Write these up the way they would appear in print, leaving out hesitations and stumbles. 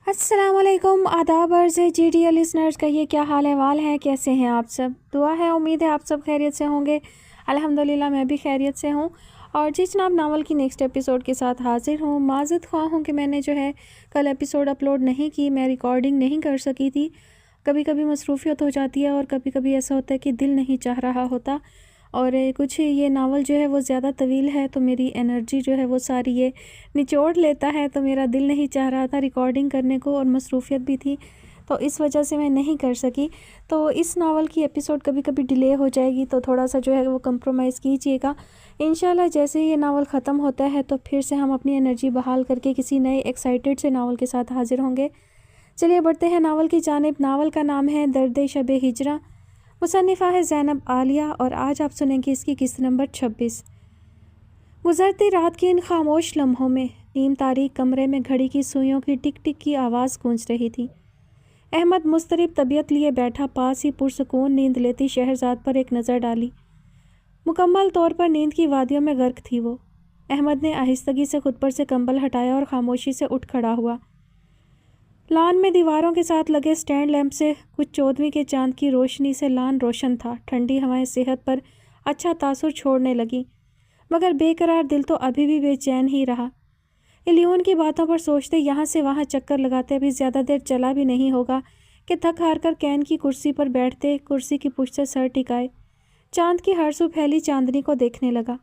السلام علیکم، آداب عرض ہے جی ڈی لسنرز کا یہ کیا حال احوال ہے، کیسے ہیں آپ سب؟ دعا ہے، امید ہے آپ سب خیریت سے ہوں گے۔ الحمدللہ میں بھی خیریت سے ہوں۔ اور جی جناب، ناول کی نیکسٹ ایپیسوڈ کے ساتھ حاضر ہوں۔ معذرت خواہ ہوں کہ میں نے کل ایپیسوڈ اپلوڈ نہیں کی، میں ریکارڈنگ نہیں کر سکی تھی۔ کبھی کبھی مصروفیت ہو جاتی ہے اور کبھی کبھی ایسا ہوتا ہے کہ دل نہیں چاہ رہا ہوتا، اور کچھ یہ ناول وہ زیادہ طویل ہے تو میری انرجی وہ ساری یہ نچوڑ لیتا ہے، تو میرا دل نہیں چاہ رہا تھا ریکارڈنگ کرنے کو، اور مصروفیت بھی تھی تو اس وجہ سے میں نہیں کر سکی۔ تو اس ناول کی ایپیسوڈ کبھی کبھی ڈیلے ہو جائے گی، تو تھوڑا سا وہ کمپرومائز کیجیے گا۔ انشاءاللہ جیسے ہی یہ ناول ختم ہوتا ہے تو پھر سے ہم اپنی انرجی بحال کر کے کسی نئے ایکسائٹڈ سے ناول کے ساتھ حاضر ہوں گے۔ چلیے بڑھتے ہیں ناول کی جانب۔ ناول کا نام ہے درد شب ہجراں، مصنفہ ہے زینب عالیہ، اور آج آپ سنیں گے اس کی قسط نمبر 26۔ گزرتی رات کے ان خاموش لمحوں میں نیم تاریک کمرے میں گھڑی کی سوئیوں کی ٹک ٹک کی آواز گونج رہی تھی۔ احمد مضطرب طبیعت لیے بیٹھا پاس ہی پرسکون نیند لیتی شہرزاد پر ایک نظر ڈالی۔ مکمل طور پر نیند کی وادیوں میں غرق تھی وہ۔ احمد نے آہستگی سے خود پر سے کمبل ہٹایا اور خاموشی سے اٹھ کھڑا ہوا۔ لان میں دیواروں کے ساتھ لگے سٹینڈ لیمپ سے کچھ 14ویں کے چاند کی روشنی سے لان روشن تھا۔ ٹھنڈی ہوائیں صحت پر اچھا تاثر چھوڑنے لگی، مگر بے قرار دل تو ابھی بھی بے چین ہی رہا۔ الیون کی باتوں پر سوچتے یہاں سے وہاں چکر لگاتے ابھی زیادہ دیر چلا بھی نہیں ہوگا کہ تھک ہار کر کین کی کرسی پر بیٹھتے کرسی کی پشت سے سر ٹکائے چاند کی ہر سو پھیلی چاندنی کو دیکھنے لگا۔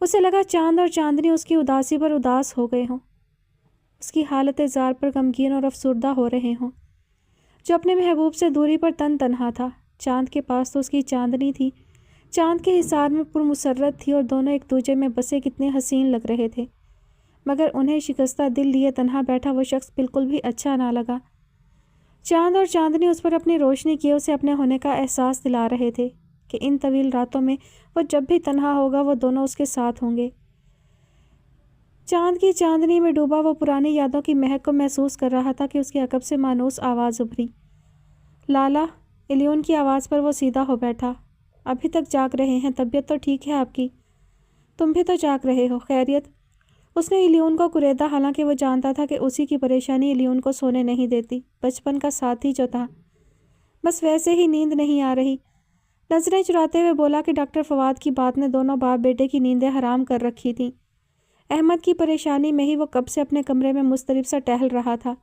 اسے لگا چاند اور چاندنی اس کی اداسی پر اداس ہو گئے ہوں، اس کی حالت زار پر غمگین اور افسردہ ہو رہے ہوں، جو اپنے محبوب سے دوری پر تنہا تھا۔ چاند کے پاس تو اس کی چاندنی تھی، چاند کے حصار میں پرمسرت تھی، اور دونوں ایک دوسرے میں بسے کتنے حسین لگ رہے تھے، مگر انہیں شکستہ دل لیے تنہا بیٹھا وہ شخص بالکل بھی اچھا نہ لگا۔ چاند اور چاندنی اس پر اپنی روشنی کیے اسے اپنے ہونے کا احساس دلا رہے تھے کہ ان طویل راتوں میں وہ جب بھی تنہا ہوگا وہ دونوں اس کے ساتھ ہوں گے۔ چاند کی چاندنی میں ڈوبا وہ پرانی یادوں کی مہک کو محسوس کر رہا تھا کہ اس کے عقب سے مانوس آواز ابھری۔ لالا، الیون کی آواز پر وہ سیدھا ہو بیٹھا۔ ابھی تک جاگ رہے ہیں؟ طبیعت تو ٹھیک ہے آپ کی؟ تم بھی تو جاگ رہے ہو، خیریت؟ اس نے الیون کو کریدا، حالانکہ وہ جانتا تھا کہ اسی کی پریشانی الیون کو سونے نہیں دیتی، بچپن کا ساتھی جو تھا۔ بس ویسے ہی نیند نہیں آ رہی۔ نظریں چراتے ہوئے بولا کہ ڈاکٹر فواد کی بات نے دونوں باپ بیٹے کی نیندیں حرام کر رکھی تھیں۔ احمد کی پریشانی میں ہی وہ کب سے اپنے کمرے میں مضطرب سا ٹہل رہا تھا۔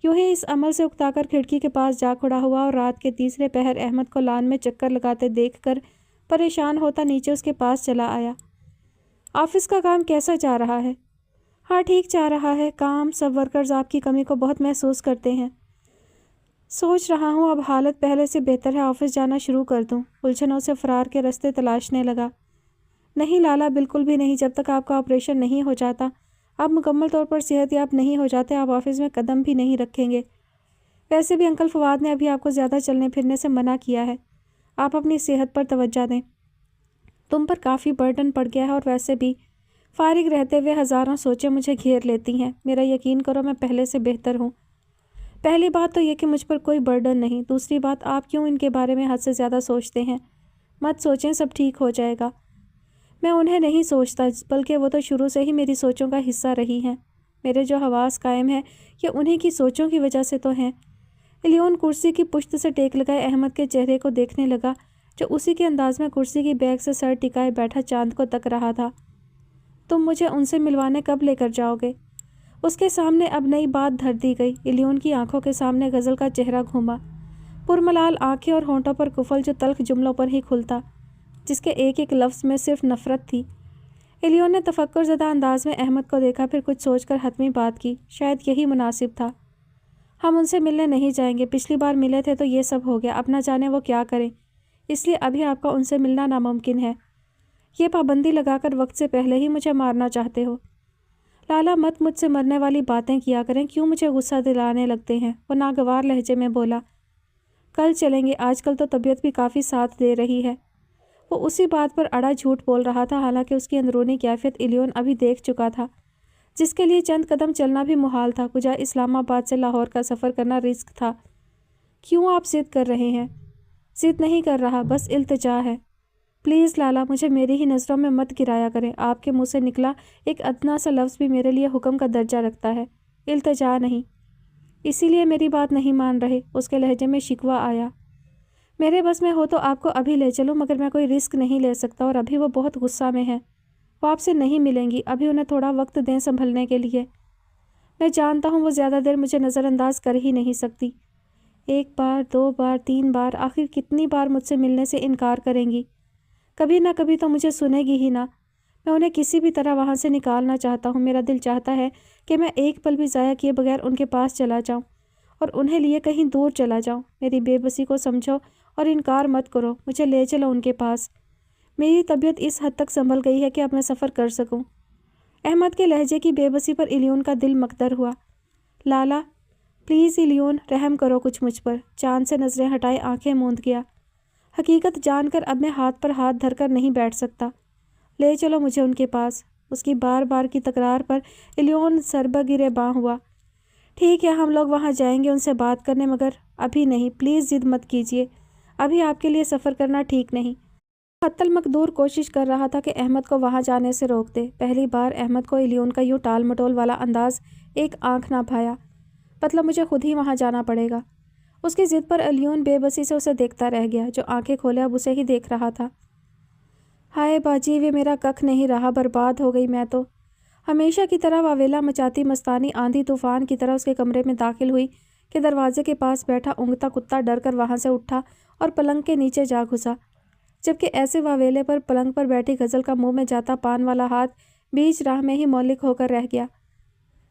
یوں ہی اس عمل سے اکتا کر کھڑکی کے پاس جا کھڑا ہوا، اور رات کے تیسرے پہر احمد کو لان میں چکر لگاتے دیکھ کر پریشان ہوتا نیچے اس کے پاس چلا آیا۔ آفس کا کام کیسا جا رہا ہے؟ ہاں ٹھیک جا رہا ہے کام، سب ورکرز آپ کی کمی کو بہت محسوس کرتے ہیں۔ سوچ رہا ہوں اب حالت پہلے سے بہتر ہے، آفس جانا شروع کر دوں۔ الجھنوں سے فرار کے رستے تلاشنے لگا۔ نہیں لالا، بالکل بھی نہیں، جب تک آپ کا آپریشن نہیں ہو جاتا، آپ مکمل طور پر صحت یاب نہیں ہو جاتے، آپ آفس میں قدم بھی نہیں رکھیں گے۔ ویسے بھی انکل فواد نے ابھی آپ کو زیادہ چلنے پھرنے سے منع کیا ہے، آپ اپنی صحت پر توجہ دیں، تم پر کافی برڈن پڑ گیا ہے، اور ویسے بھی فارغ رہتے ہوئے ہزاروں سوچیں مجھے گھیر لیتی ہیں۔ میرا یقین کرو میں پہلے سے بہتر ہوں۔ پہلی بات تو یہ کہ مجھ پر کوئی برڈن نہیں، دوسری بات آپ کیوں ان کے بارے میں حد سے زیادہ سوچتے ہیں؟ مت سوچیں، سب ٹھیک ہو جائے گا۔ میں انہیں نہیں سوچتا، بلکہ وہ تو شروع سے ہی میری سوچوں کا حصہ رہی ہیں۔ میرے جو حواس قائم ہیں یہ انہیں کی سوچوں کی وجہ سے تو ہیں۔ الیون کرسی کی پشت سے ٹیک لگائے احمد کے چہرے کو دیکھنے لگا، جو اسی کے انداز میں کرسی کی بیک سے سر ٹکائے بیٹھا چاند کو تک رہا تھا۔ تم مجھے ان سے ملوانے کب لے کر جاؤ گے؟ اس کے سامنے اب نئی بات دھر دی گئی۔ الیون کی آنکھوں کے سامنے غزل کا چہرہ گھوما، پرملال آنکھیں اور ہونٹوں پر کفل جو تلخ جملوں پر ہی کھلتا، جس کے ایک ایک لفظ میں صرف نفرت تھی۔ الیون نے تفکر زدہ انداز میں احمد کو دیکھا، پھر کچھ سوچ کر حتمی بات کی، شاید یہی مناسب تھا۔ ہم ان سے ملنے نہیں جائیں گے، پچھلی بار ملے تھے تو یہ سب ہو گیا، اب نہ جانے وہ کیا کریں، اس لیے ابھی آپ کا ان سے ملنا ناممکن ہے۔ یہ پابندی لگا کر وقت سے پہلے ہی مجھے مارنا چاہتے ہو؟ لالا مت مجھ سے مرنے والی باتیں کیا کریں، کیوں مجھے غصہ دلانے لگتے ہیں؟ وہ ناگوار لہجے میں بولا۔ کل چلیں گے، آج کل تو طبیعت بھی کافی ساتھ دے رہی ہے۔ وہ اسی بات پر اڑا جھوٹ بول رہا تھا، حالانکہ اس کی اندرونی کیفیت الیون ابھی دیکھ چکا تھا، جس کے لیے چند قدم چلنا بھی محال تھا۔ کجا اسلام آباد سے لاہور کا سفر کرنا رسک تھا۔ کیوں آپ ضد کر رہے ہیں؟ ضد نہیں کر رہا، بس التجا ہے۔ پلیز لالا، مجھے میری ہی نظروں میں مت گرایا کریں، آپ کے منہ سے نکلا ایک ادنا سا لفظ بھی میرے لیے حکم کا درجہ رکھتا ہے، التجا نہیں۔ اسی لیے میری بات نہیں مان رہے؟ اس کے لہجے میں شکوہ آیا۔ میرے بس میں ہو تو آپ کو ابھی لے چلوں، مگر میں کوئی رسک نہیں لے سکتا، اور ابھی وہ بہت غصہ میں ہے۔ وہ آپ سے نہیں ملیں گی، ابھی انہیں تھوڑا وقت دیں سنبھلنے کے لیے۔ میں جانتا ہوں وہ زیادہ دیر مجھے نظر انداز کر ہی نہیں سکتی۔ 1 بار 2 بار 3 بار، آخر کتنی بار مجھ سے ملنے سے انکار کریں گی؟ کبھی نہ کبھی تو مجھے سنے گی ہی نا۔ میں انہیں کسی بھی طرح وہاں سے نکالنا چاہتا ہوں۔ میرا دل چاہتا ہے کہ میں ایک پل بھی ضائع کیے بغیر ان کے پاس چلا جاؤں اور انہیں لیے کہیں دور چلا جاؤں۔ میری بے بسی کو سمجھو اور انکار مت کرو، مجھے لے چلو ان کے پاس۔ میری طبیعت اس حد تک سنبھل گئی ہے کہ اب میں سفر کر سکوں۔ احمد کے لہجے کی بے بسی پر الیون کا دل مکدر ہوا۔ لالا پلیز الیون، رحم کرو کچھ مجھ پر۔ چاند سے نظریں ہٹائے آنکھیں موند گیا۔ حقیقت جان کر اب میں ہاتھ پر ہاتھ دھر کر نہیں بیٹھ سکتا۔ لے چلو مجھے ان کے پاس۔ اس کی بار بار کی تکرار پر الیون سربا گرے باں ہوا۔ ٹھیک ہے، ہم لوگ وہاں جائیں گے ان سے بات کرنے، مگر ابھی نہیں، پلیز ضد مت کیجیے، ابھی آپ کے لیے سفر کرنا ٹھیک نہیں۔ حتی المقدور کوشش کر رہا تھا کہ احمد کو وہاں جانے سے روک دے۔ پہلی بار احمد کو الیون کا یوں ٹال مٹول والا انداز ایک آنکھ نہ بھایا۔ مطلب مجھے خود ہی وہاں جانا پڑے گا۔ اس کی ضد پر الیون بے بسی سے اسے دیکھتا رہ گیا۔ جو آنکھیں کھولے اب اسے ہی دیکھ رہا تھا۔ ہائے باجی، یہ میرا ککھ نہیں رہا، برباد ہو گئی میں تو۔ ہمیشہ کی طرح واویلا مچاتی مستانی آندھی طوفان کی طرح اس کے کمرے میں داخل ہوئی کہ دروازے کے پاس بیٹھا اونگتا کتا ڈر کر وہاں سے اٹھا اور پلنگ کے نیچے جا گھسا، جبکہ ایسے واویلے پر پلنگ پر بیٹھی غزل کا منہ میں جاتا پان والا ہاتھ بیچ راہ میں ہی مولک ہو کر رہ گیا۔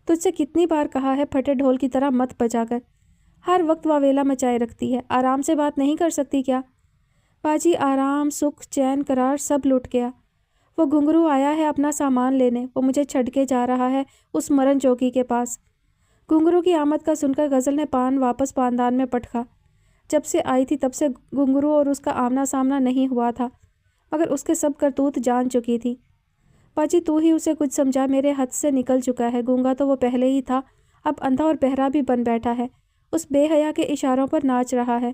تجھ سے کتنی بار کہا ہے پھٹے ڈھول کی طرح مت بجا کر، ہر وقت واویلا مچائے رکھتی ہے، آرام سے بات نہیں کر سکتی کیا؟ باجی آرام سکھ چین قرار سب لٹ گیا۔ وہ گھنگرو آیا ہے اپنا سامان لینے، وہ مجھے چھڑ کے جا رہا ہے اس مرن چوکی کے پاس۔ گھنگرو کی آمد کا سن کر غزل نے پان واپس پاندان میں پٹکا۔ جب سے آئی تھی تب سے گھنگرو اور اس کا آمنا سامنا نہیں ہوا تھا، مگر اس کے سب کرتوت جان چکی تھی۔ باجی تو ہی اسے کچھ سمجھا، میرے حد سے نکل چکا ہے، گونگا تو وہ پہلے ہی تھا، اب اندھا اور بہرا بھی بن بیٹھا ہے، اس بے حیا کے اشاروں پر ناچ رہا ہے۔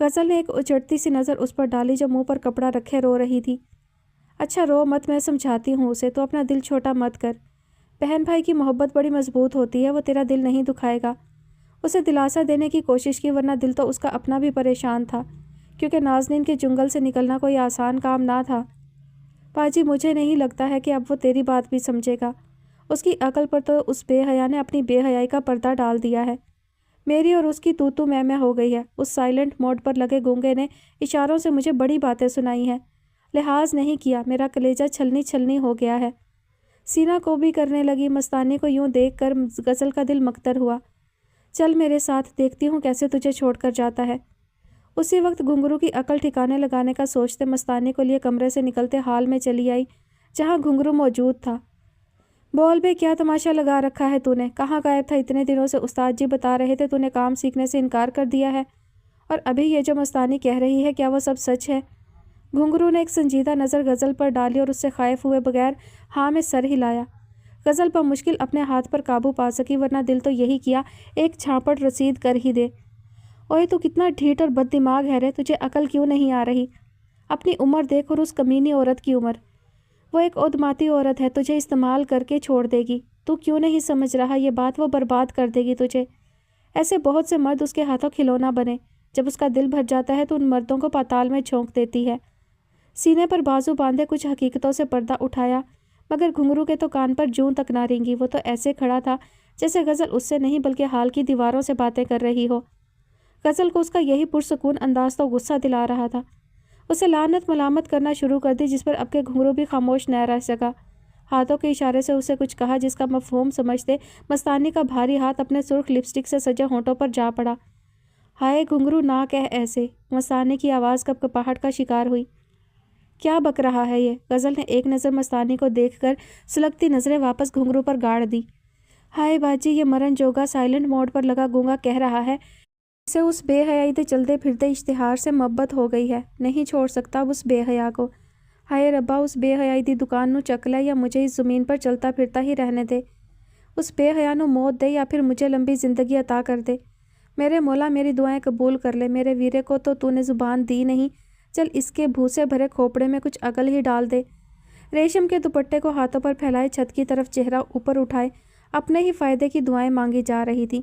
غزل نے ایک اچڑتی سی نظر اس پر ڈالی جو منہ پر کپڑا رکھے رو رہی تھی۔ اچھا رو مت، میں سمجھاتی ہوں اسے، تو اپنا دل چھوٹا مت کر۔ بہن بھائی کی محبت بڑی مضبوط ہوتی ہے، وہ تیرا دل نہیں دکھائے گا۔ اسے دلاسا دینے کی کوشش کی، ورنہ دل تو اس کا اپنا بھی پریشان تھا، کیونکہ نازنین کے جنگل سے نکلنا کوئی آسان کام نہ تھا۔ باجی مجھے نہیں لگتا ہے کہ اب وہ تیری بات بھی سمجھے گا۔ اس کی عقل پر تو اس بے حیا نے اپنی بے حیائی کا پردہ ڈال دیا ہے۔ میری اور اس کی تو میں ہو گئی ہے۔ اس سائلنٹ موڈ پر لگے گونگے نے اشاروں سے مجھے بڑی باتیں سنائی ہیں، لحاظ نہیں کیا، میرا کلیجہ چھلنی چھلنی ہو گیا ہے۔ سینہ کو بھی کرنے لگی، مستانی کو یوں دیکھ کر غزل کا دل مکتر ہوا۔ چل میرے ساتھ، دیکھتی ہوں کیسے تجھے چھوڑ کر جاتا ہے۔ اسی وقت گھنگرو کی عقل ٹھکانے لگانے کا سوچتے مستانی کو لیے کمرے سے نکلتے حال میں چلی آئی جہاں گھنگرو موجود تھا۔ بول بے، کیا تماشا لگا رکھا ہے تو نے؟ کہاں غائب تھا اتنے دنوں سے؟ استاد جی بتا رہے تھے تو نے کام سیکھنے سے انکار کر دیا ہے، اور ابھی یہ جو مستانی کہہ رہی ہے کیا وہ سب سچ ہے؟ گھنگرو نے ایک سنجیدہ نظر غزل پر ڈالی اور اس سے خائف ہوئے بغیر ہاں میں سر ہلایا۔ غزل بمشکل اپنے ہاتھ پر قابو پا سکی، ورنہ دل تو یہی کیا ایک چھاپڑ رسید کر ہی دے۔ اوئے تو کتنا ڈھیٹ اور بد دماغ ہے رے، تجھے عقل کیوں نہیں آ رہی؟ اپنی عمر دیکھ اور اس کمینی عورت کی عمر۔ وہ ایک عدماتی عورت ہے، تجھے استعمال کر کے چھوڑ دے گی۔ تو کیوں نہیں سمجھ رہا یہ بات؟ وہ برباد کر دے گی تجھے۔ ایسے بہت سے مرد اس کے ہاتھوں کھلونا بنے، جب اس کا دل بھر جاتا ہے تو ان مردوں کو پاتال میں جھونک دیتی ہے۔ سینے پر بازو باندھے کچھ حقیقتوں سے پردہ اٹھایا، مگر گھنگرو کے تو کان پر جوں تک نہ رینگی۔ وہ تو ایسے کھڑا تھا جیسے غزل اس سے نہیں بلکہ حال کی دیواروں سے باتیں کر رہی ہو۔ غزل کو اس کا یہی پرسکون انداز تو غصہ دلا رہا تھا۔ اسے لعنت ملامت کرنا شروع کر دی، جس پر اب کے گھنگرو بھی خاموش نہ رہ سکا۔ ہاتھوں کے اشارے سے اسے کچھ کہا جس کا مفہوم سمجھتے مستانی کا بھاری ہاتھ اپنے سرخ لپسٹک سے سجے ہونٹوں پر جا پڑا۔ ہائے گھنگرو نہ کہہ ایسے، مستانی کی آواز کپکپاہٹ کا شکار ہوئی۔ کیا بک رہا ہے یہ؟ غزل نے ایک نظر مستانی کو دیکھ کر سلگتی نظریں واپس گھنگرو پر گاڑ دی۔ ہائے باجی، یہ مرن جوگا سائلنٹ موڈ پر لگا گونگا کہہ رہا ہے اسے اس بے حیائی دے چلتے پھرتے اشتہار سے محبت ہو گئی ہے، نہیں چھوڑ سکتا اب اس بے حیا کو۔ ہائے ربا، اس بے حیائی دی دکان نو چک لے یا مجھے اس زمین پر چلتا پھرتا ہی رہنے دے۔ اس بے حیا نو موت دے یا پھر مجھے لمبی زندگی عطا کر دے۔ میرے مولا میری دعائیں قبول کر لے، میرے ویرے کو تو نے زبان دی نہیں، چل اس کے بھوسے بھرے کھوپڑے میں کچھ عقل ہی ڈال دے۔ ریشم کے دوپٹے کو ہاتھوں پر پھیلائے چھت کی طرف چہرہ اوپر اٹھائے اپنے ہی فائدے کی دعائیں مانگی جا رہی تھی۔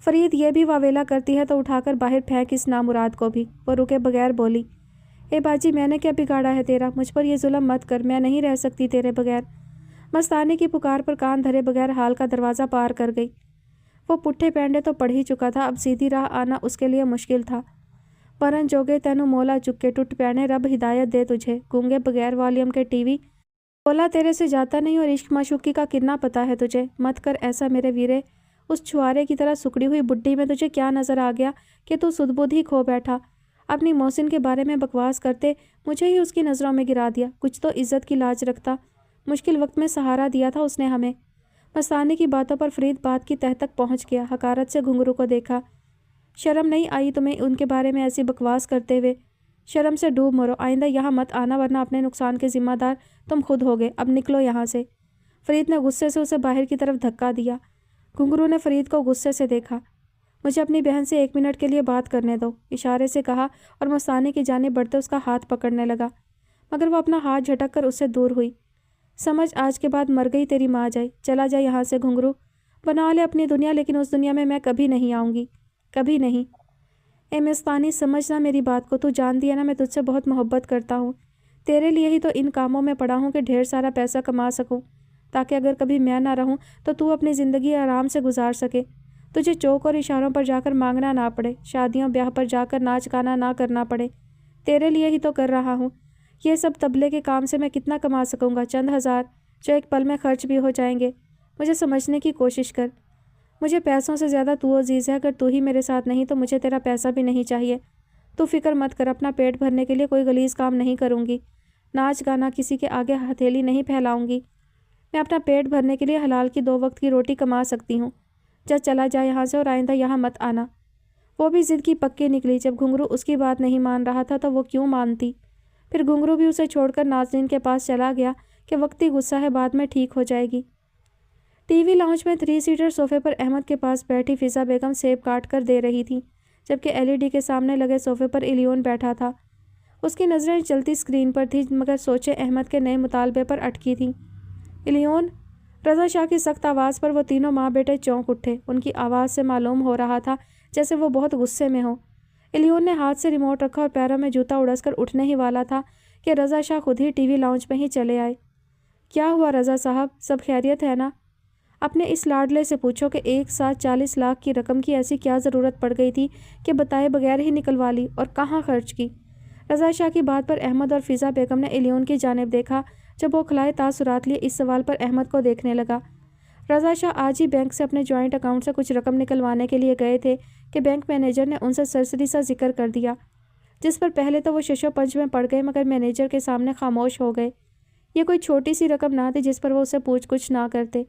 فرید یہ بھی واویلا کرتی ہے تو اٹھا کر باہر پھینک اس نامراد کو بھی۔ وہ رکے بغیر بولی، اے باجی میں نے کیا بگاڑا ہے تیرا؟ مجھ پر یہ ظلم مت کر، میں نہیں رہ سکتی تیرے بغیر۔ مستانی کی پکار پر کان دھرے بغیر حال کا دروازہ پار کر گئی۔ وہ پٹھے پینڈے تو پڑھ ہی چکا تھا، اب سیدھی راہ آنا اس کے لیے مشکل تھا۔ ورن جوگے تینوں مولا چکے ٹوٹ پینے، رب ہدایت دے تجھے۔ گونگے بغیر والیوم کے ٹی وی بولا، تیرے سے جاتا نہیں اور عشق معشوقی کا کتنا پتہ ہے تجھے؟ مت کر ایسا میرے ویرے۔ اس چھوارے کی طرح سکڑی ہوئی بڈھی میں تجھے کیا نظر آ گیا کہ تو سدھ بدھ ہی کھو بیٹھا؟ اپنی محسن کے بارے میں بکواس کرتے مجھے ہی اس کی نظروں میں گرا دیا۔ کچھ تو عزت کی لاج رکھتا، مشکل وقت میں سہارا دیا تھا اس نے ہمیں۔ مستانی کی باتوں پر فرید بات کی تہ تک پہنچ گیا، حقارت سے گھنگرو کو دیکھا۔ شرم نہیں آئی تمہیں ان کے بارے میں ایسی بکواس کرتے ہوئے؟ شرم سے ڈوب مرو، آئندہ یہاں مت آنا ورنہ اپنے نقصان کے ذمہ دار تم خود ہوگے۔ اب نکلو یہاں سے۔ فرید نے غصے سے اسے باہر کی طرف دھکا دیا۔ گھنگرو نے فرید کو غصے سے دیکھا۔ مجھے اپنی بہن سے 1 منٹ کے لیے بات کرنے دو، اشارے سے کہا اور مستانی کی جانب بڑھتے اس کا ہاتھ پکڑنے لگا، مگر وہ اپنا ہاتھ جھٹک کر اس سے دور ہوئی۔ سمجھ آج کے بعد مر گئی تیری ماں جائے، چلا جا یہاں سے گھنگرو، بنا لے اپنی دنیا، لیکن اس دنیا میں کبھی نہیں آؤں گی، کبھی نہیں۔ اے مستانی سمجھنا میری بات کو، تو جانتی ہے نا میں تجھ سے بہت محبت کرتا ہوں۔ تیرے لیے ہی تو ان کاموں میں پڑا ہوں کہ ڈھیر سارا پیسہ کما سکوں، تاکہ اگر کبھی میں نہ رہوں تو تو اپنی زندگی آرام سے گزار سکے، تجھے چوک اور اشاروں پر جا کر مانگنا نہ پڑے، شادیوں بیاہ پر جا کر ناچ گانا نہ کرنا پڑے۔ تیرے لیے ہی تو کر رہا ہوں یہ سب۔ تبلے کے کام سے میں کتنا کما سکوں گا؟ چند ہزار، جو ایک پل میں خرچ بھی ہو جائیں گے۔ مجھے سمجھنے کی کوشش کر، مجھے پیسوں سے زیادہ تو عزیز ہے۔ اگر تو ہی میرے ساتھ نہیں تو مجھے تیرا پیسہ بھی نہیں چاہیے۔ تو فکر مت کر، اپنا پیٹ بھرنے کے لیے کوئی غلیظ کام نہیں کروں گی، ناچ گانا کسی کے آگے ہتھیلی نہیں پھیلاؤں گی۔ میں اپنا پیٹ بھرنے کے لیے حلال کی 2 وقت کی روٹی کما سکتی ہوں۔ جا چلا جا یہاں سے اور آئندہ یہاں مت آنا۔ وہ بھی ضد کی پکی نکلی۔ جب گھنگرو اس کی بات نہیں مان رہا تھا تو وہ کیوں مانتی؟ پھر گھنگرو بھی اسے چھوڑ کر ناظرین کے پاس چلا گیا کہ وقتی غصہ ہے، بعد میں ٹھیک ہو جائے گی۔ ٹی وی لاؤنج میں 3 سیٹر صوفے پر احمد کے پاس بیٹھی فضا بیگم سیب کاٹ کر دے رہی تھی، جبکہ LED کے سامنے لگے صوفے پر الیون بیٹھا تھا۔ اس کی نظریں چلتی اسکرین پر تھیں، مگر سوچے احمد کے نئے مطالبے پر اٹکی تھیں۔ الیون، رضا شاہ کی سخت آواز پر وہ تینوں ماں بیٹے چونک اٹھے۔ ان کی آواز سے معلوم ہو رہا تھا جیسے وہ بہت غصے میں ہو۔ الیون نے ہاتھ سے ریموٹ رکھا اور پیروں میں جوتا اڑس کر اٹھنے ہی والا تھا کہ رضا شاہ خود ہی ٹی وی لاؤنج میں ہی چلے آئے۔ کیا ہوا رضا صاحب، سب خیریت ہے نا؟ اپنے اس لاڈلے سے پوچھو کہ ایک ساتھ 40 لاکھ کی رقم کی ایسی کیا ضرورت پڑ گئی تھی کہ بتائے بغیر ہی نکلوا لی، اور کہاں خرچ کی؟ رضا شاہ کی بات پر احمد اور فضا بیگم نے الیون کی جانب دیکھا۔ جب وہ کھلائے تاثرات لیے اس سوال پر احمد کو دیکھنے لگا۔ رضا شاہ آج ہی بینک سے اپنے جوائنٹ اکاؤنٹ سے کچھ رقم نکلوانے کے لیے گئے تھے کہ بینک مینیجر نے ان سے سرسری سا ذکر کر دیا، جس پر پہلے تو وہ ششو پنج میں پڑ گئے، مگر مینیجر کے سامنے خاموش ہو گئے۔ یہ کوئی چھوٹی سی رقم نہ تھی جس پر وہ اسے پوچھ گچھ نہ کرتے۔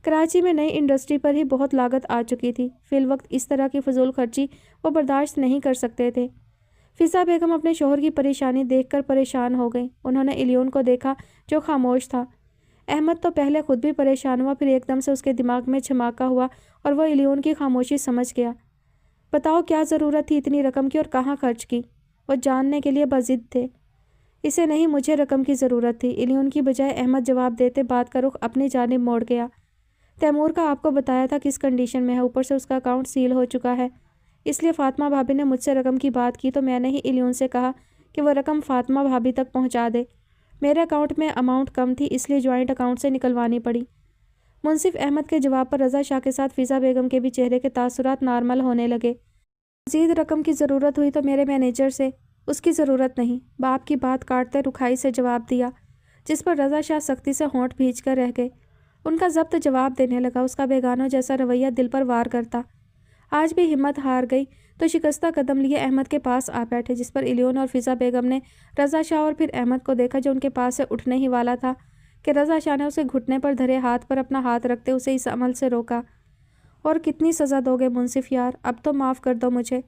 کراچی میں نئی انڈسٹری پر ہی بہت لاگت آ چکی تھی، فی الوقت اس طرح کی فضول خرچی وہ برداشت نہیں کر سکتے تھے۔ فضا بیگم اپنے شوہر کی پریشانی دیکھ کر پریشان ہو گئیں۔ انہوں نے الیون کو دیکھا جو خاموش تھا۔ احمد تو پہلے خود بھی پریشان ہوا، پھر ایک دم سے اس کے دماغ میں جھماکا ہوا اور وہ الیون کی خاموشی سمجھ گیا۔ بتاؤ کیا ضرورت تھی اتنی رقم کی اور کہاں خرچ کی؟ وہ جاننے کے لیے بضد تھے۔ اسے نہیں، مجھے رقم کی ضرورت تھی، الیون کی بجائے احمد جواب دیتے بات کا رخ اپنی جانب موڑ گیا۔ تیمور کا آپ کو بتایا تھا کس کنڈیشن میں ہے، اوپر سے اس کا اکاؤنٹ سیل ہو چکا ہے، اس لیے فاطمہ بھابی نے مجھ سے رقم کی بات کی تو میں نے ہی الیون سے کہا کہ وہ رقم فاطمہ بھابی تک پہنچا دے۔ میرے اکاؤنٹ میں اماؤنٹ کم تھی، اس لیے جوائنٹ اکاؤنٹ سے نکلوانی پڑی۔ منصف احمد کے جواب پر رضا شاہ کے ساتھ فضا بیگم کے بھی چہرے کے تاثرات نارمل ہونے لگے۔ مزید رقم کی ضرورت ہوئی تو میرے مینیجر سے، اس کی ضرورت نہیں، باپ کی بات کاٹتے رکھائی سے جواب دیا، جس پر رضا شاہ سختی سے ہونٹ بھینچ کر رہ گئے۔ ان کا ضبط جواب دینے لگا، اس کا بیگانوں جیسا رویہ دل پر وار کرتا۔ آج بھی ہمت ہار گئی تو شکستہ قدم لیے احمد کے پاس آ بیٹھے، جس پر الیون اور فضا بیگم نے رضا شاہ اور پھر احمد کو دیکھا جو ان کے پاس سے اٹھنے ہی والا تھا کہ رضا شاہ نے اسے گھٹنے پر دھرے ہاتھ پر اپنا ہاتھ رکھتے اسے اس عمل سے روکا۔ اور کتنی سزا دو گے منصف یار، اب تو معاف کر دو مجھے۔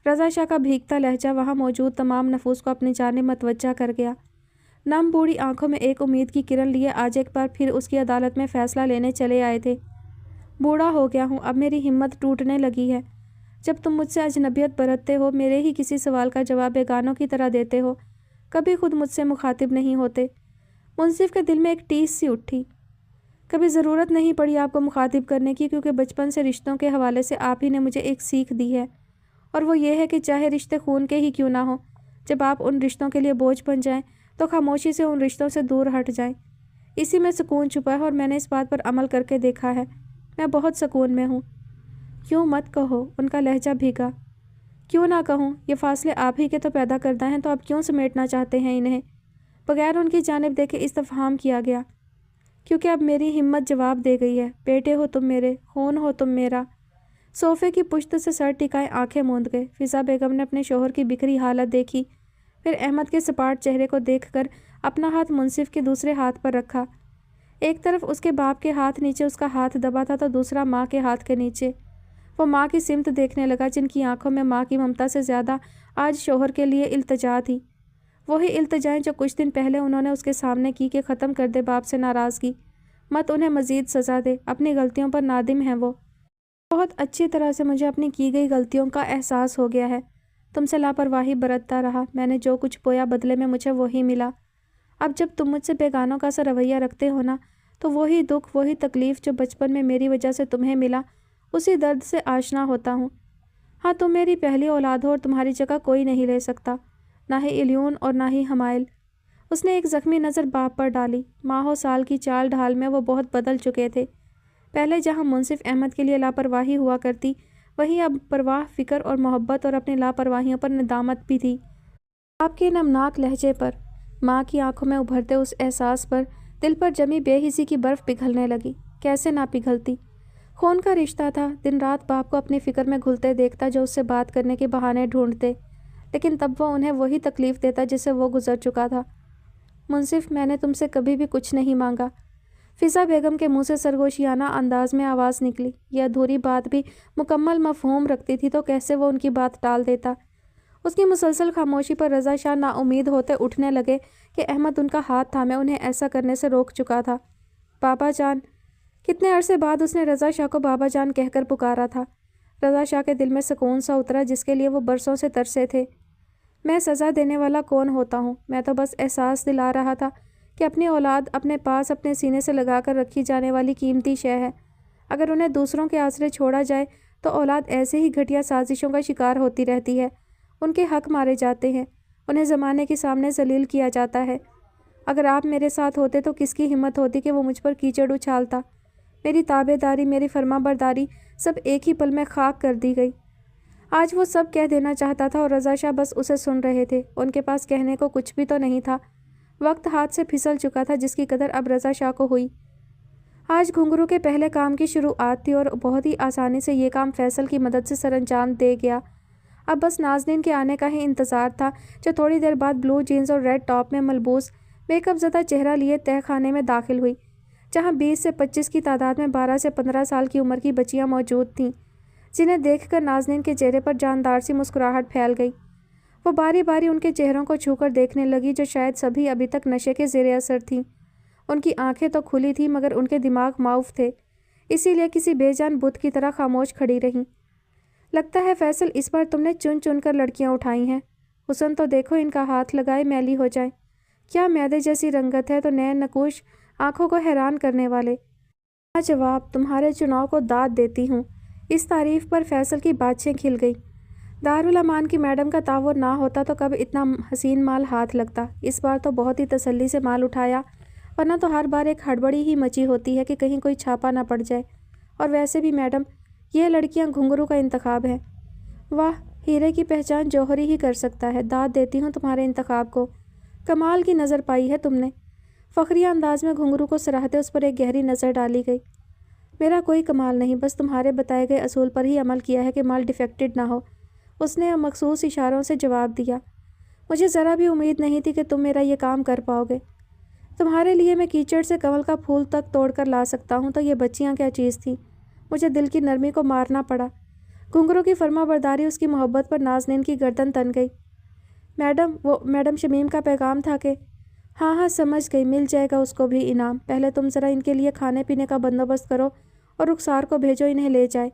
رضا شاہ کا بھیگتا لہجہ وہاں موجود تمام نفوس کو اپنی جانب متوجہ کر گیا۔ نم بوڑھی آنکھوں میں ایک امید کی کرن لیے آج ایک بار پھر اس کی عدالت میں فیصلہ لینے چلے آئے تھے۔ بوڑھا ہو گیا ہوں، اب میری ہمت ٹوٹنے لگی ہے۔ جب تم مجھ سے اجنبیت برتتے ہو، میرے ہی کسی سوال کا جواب بیگانوں کی طرح دیتے ہو، کبھی خود مجھ سے مخاطب نہیں ہوتے۔ منصف کے دل میں ایک ٹیس سی اٹھی۔ کبھی ضرورت نہیں پڑی آپ کو مخاطب کرنے کی، کیونکہ بچپن سے رشتوں کے حوالے سے آپ ہی نے مجھے ایک سیکھ دی ہے، اور وہ یہ ہے کہ چاہے رشتے خون کے ہی کیوں نہ ہوں، جب آپ ان رشتوں کے لیے بوجھ بن جائیں تو خاموشی سے ان رشتوں سے دور ہٹ جائیں۔ اسی میں سکون چھپا ہے، اور میں نے اس بات پر عمل کر کے دیکھا ہے۔ میں بہت سکون میں ہوں۔ کیوں مت کہو، ان کا لہجہ بھیگا۔ کیوں نہ کہوں، یہ فاصلے آپ ہی کے تو پیدا کردہ ہیں، تو آپ کیوں سمیٹنا چاہتے ہیں انہیں؟ بغیر ان کی جانب دیکھے استفہام کیا گیا، کیونکہ اب میری ہمت جواب دے گئی ہے۔ بیٹے ہو تم میرے، خون ہو تم میرا۔ صوفے کی پشت سے سر ٹکائے آنکھیں موند گئے۔ فضا بیگم نے اپنے شوہر کی بکھری حالت دیکھی، پھر احمد کے سپاٹ چہرے کو دیکھ کر اپنا ہاتھ منصف کے دوسرے ہاتھ پر رکھا۔ ایک طرف اس کے باپ کے ہاتھ نیچے اس کا ہاتھ دبا تھا، تو دوسرا ماں کے ہاتھ کے نیچے۔ وہ ماں کی سمت دیکھنے لگا، جن کی آنکھوں میں ماں کی ممتا سے زیادہ آج شوہر کے لیے التجا تھی، وہی التجائیں جو کچھ دن پہلے انہوں نے اس کے سامنے کی کہ ختم کر دے باپ سے ناراضگی، مت انہیں مزید سزا دے، اپنی غلطیوں پر نادم ہیں وہ۔ بہت اچھی طرح سے مجھے اپنی کی گئی غلطیوں کا احساس ہو گیا ہے۔ تم سے لاپرواہی برتتا رہا، میں نے جو کچھ بویا بدلے میں مجھے وہی ملا۔ اب جب تم مجھ سے بیگانوں کا سا رویہ رکھتے ہو نا، تو وہی دکھ، وہی تکلیف جو بچپن میں میری وجہ سے تمہیں ملا، اسی درد سے آشنا ہوتا ہوں۔ ہاں، تم میری پہلی اولاد ہو، اور تمہاری جگہ کوئی نہیں لے سکتا، نہ ہی الیون اور نہ ہی حمائل۔ اس نے ایک زخمی نظر باپ پر ڈالی۔ ماہوں سال کی چال ڈھال میں وہ بہت بدل چکے تھے۔ پہلے جہاں منصف احمد کے لیے لاپرواہی ہوا کرتی، وہیں اب پرواہ، فکر اور محبت اور اپنی لاپرواہیوں پر ندامت بھی تھی۔ آپ کے نمناک لہجے پر، ماں کی آنکھوں میں ابھرتے اس احساس پر دل پر جمی بے حسی کی برف پگھلنے لگی۔ کیسے نہ پگھلتی؟ خون کا رشتہ تھا۔ دن رات باپ کو اپنی فکر میں گھلتے دیکھتا، جو اس سے بات کرنے کے بہانے ڈھونڈتے، لیکن تب وہ انہیں وہی تکلیف دیتا جس سے وہ گزر چکا تھا۔ منصف، میں نے تم سے کبھی بھی کچھ نہیں مانگا۔ فضا بیگم کے منہ سے سرگوشیانہ انداز میں آواز نکلی۔ یہ ادھوری بات بھی مکمل مفہوم رکھتی تھی، تو کیسے وہ ان کی بات ٹال دیتا؟ اس کی مسلسل خاموشی پر رضا شاہ نا امید ہوتے اٹھنے لگے کہ احمد ان کا ہاتھ تھامے انہیں ایسا کرنے سے روک چکا تھا۔ بابا جان! کتنے عرصے بعد اس نے رضا شاہ کو بابا جان کہہ کر پکارا تھا۔ رضا شاہ کے دل میں سکون سا اترا، جس کے لیے وہ برسوں سے ترسے تھے۔ میں سزا دینے والا کون ہوتا ہوں؟ میں تو بس احساس دلا رہا تھا کہ اپنی اولاد اپنے پاس اپنے سینے سے لگا کر رکھی جانے والی قیمتی شے ہے۔ اگر انہیں دوسروں کے آسرے چھوڑا جائے تو اولاد ایسے ہی گھٹیا سازشوں کا شکار ہوتی رہتی ہے۔ ان کے حق مارے جاتے ہیں، انہیں زمانے کے سامنے ذلیل کیا جاتا ہے۔ اگر آپ میرے ساتھ ہوتے تو کس کی ہمت ہوتی کہ وہ مجھ پر کیچڑ اچھالتا؟ میری تابع داری، میری فرما برداری سب ایک ہی پل میں خاک کر دی گئی۔ آج وہ سب کہہ دینا چاہتا تھا، اور رضا شاہ بس اسے سن رہے تھے۔ ان کے پاس کہنے کو کچھ بھی تو نہیں تھا۔ وقت ہاتھ سے پھسل چکا تھا، جس کی قدر اب رضا شاہ کو ہوئی۔ آج گھنگرو کے پہلے کام کی شروعات تھی، اور بہت ہی آسانی سے یہ کام فیصل کی مدد سے سر انجام دے گیا۔ اب بس نازنین کے آنے کا ہی انتظار تھا، جو تھوڑی دیر بعد بلو جینز اور ریڈ ٹاپ میں ملبوس میک اپ زدہ چہرہ لیے تہہ خانے میں داخل ہوئی، جہاں 20 سے 25 کی تعداد میں 12 سے 15 سال کی عمر کی بچیاں موجود تھیں، جنہیں دیکھ کر نازنین کے چہرے پر جاندار سی مسکراہٹ پھیل گئی۔ وہ باری باری ان کے چہروں کو چھو کر دیکھنے لگی، جو شاید سبھی ابھی تک نشے کے زیر اثر تھیں۔ ان کی آنکھیں تو کھلی تھیں، مگر ان کے دماغ معاف تھے، اسی لیے کسی بے جان بت کی طرح خاموش کھڑی رہیں۔ لگتا ہے فیصل، اس بار تم نے چن چن کر لڑکیاں اٹھائی ہیں۔ حسن تو دیکھو، ان کا ہاتھ لگائے میلی ہو جائے۔ کیا میدے جیسی رنگت ہے، تو نئے نقوش، آنکھوں کو حیران کرنے والے۔ جواب، تمہارے چناؤ کو داد دیتی ہوں۔ اس تعریف پر فیصل کی باتیں کھل گئی۔ دارالامان کی میڈم کا تعاون نہ ہوتا تو کب اتنا حسین مال ہاتھ لگتا۔ اس بار تو بہت ہی تسلی سے مال اٹھایا، ورنہ تو ہر بار ایک ہڑبڑی ہی مچی ہوتی ہے کہ کہیں کوئی چھاپا نہ پڑ جائے۔ اور ویسے بھی میڈم، یہ لڑکیاں گھنگرو کا انتخاب ہیں۔ واہ، ہیرے کی پہچان جوہری ہی کر سکتا ہے۔ داد دیتی ہوں تمہارے انتخاب کو۔ کمال کی نظر پائی ہے تم نے۔ فخریہ انداز میں گھنگرو کو سراہتے اس پر ایک گہری نظر ڈالی گئی۔ میرا کوئی کمال نہیں، بس تمہارے بتائے گئے اصول پر ہی عمل کیا ہے کہ مال ڈیفیکٹڈ نہ ہو۔ اس نے مخصوص اشاروں سے جواب دیا۔ مجھے ذرا بھی امید نہیں تھی کہ تم میرا یہ کام کر پاؤ گے۔ تمہارے لیے میں کیچڑ سے کنول کا پھول تک توڑ کر لا سکتا ہوں، تو یہ بچیاں کیا چیز تھیں؟ مجھے دل کی نرمی کو مارنا پڑا۔ گھنگرو کی فرما برداری، اس کی محبت پر نازنین کی گردن تن گئی۔ میڈم، وہ میڈم شمیم کا پیغام تھا کہ… ہاں سمجھ گئی، مل جائے گا اس کو بھی انعام۔ پہلے تم ذرا ان کے لیے کھانے پینے کا بندوبست کرو، اور رخسار کو بھیجو انہیں لے جائے۔